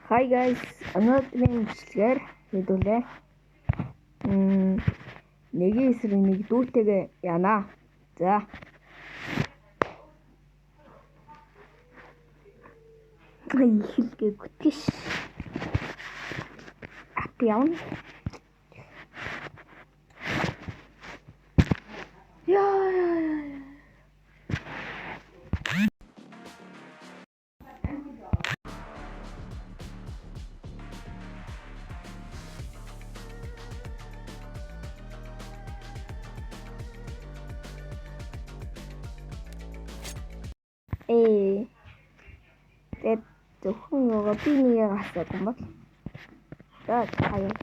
Hi guys, өнөөдрийн бичлэгээр хэдүүлээ. Нэгийн эсрэг нэг дүүтэйгээ яана. За. Ихэлгээ гүтгэш. Ат явна. Яа. Тэгээд зөвхөн нөгөө би нэгээ гасаад юм бол. За хаяа.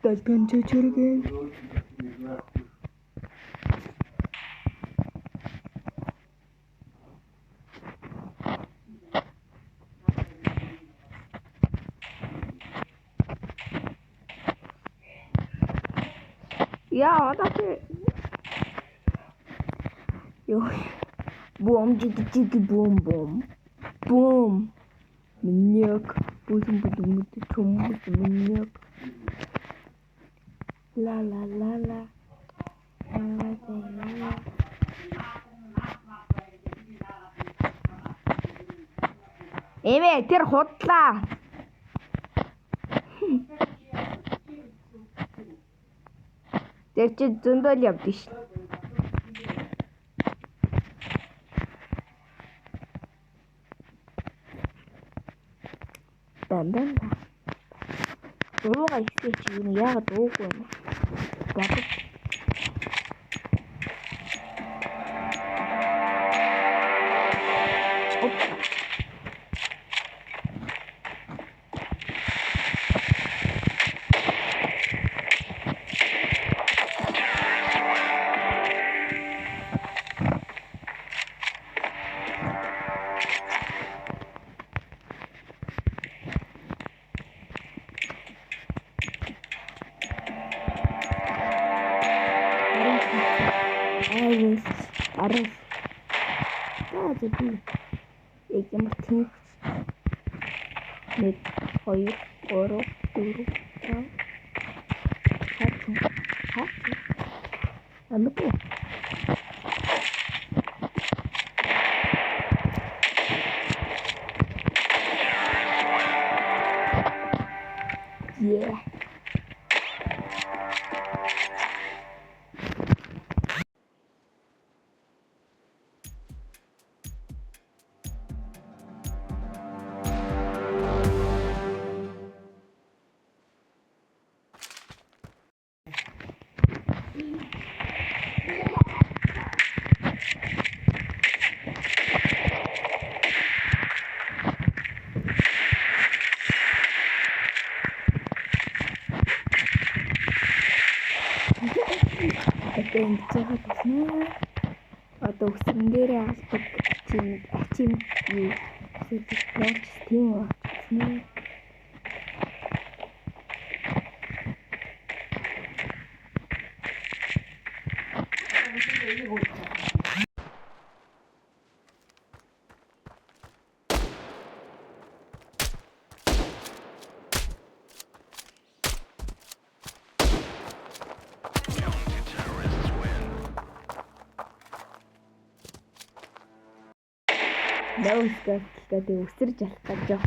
Далдан чичэргэн. Яа, одоо ёо. Бом жиг бом. Бом. Миньяк. Будем миньяк. La. Эвэ тэр худлаа. Тэр чи зөндөл явдсан ш. Бам. Дуугаа ихсэж юм яагаад дуугүй юм? Бод. Арас. За би яг юм тийм. 1 2 3 4 5 амгүй. Yeah. Энтэйгээ тусна. Одоо үсэн дээрээ алдаг ачим юу сэтгэж тийм байна. Нөөсгээд өсөрж алах гэж яах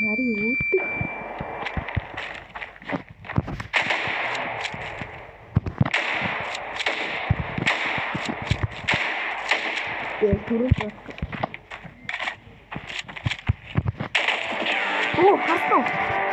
Нари үүд. Түрүү О, хасна.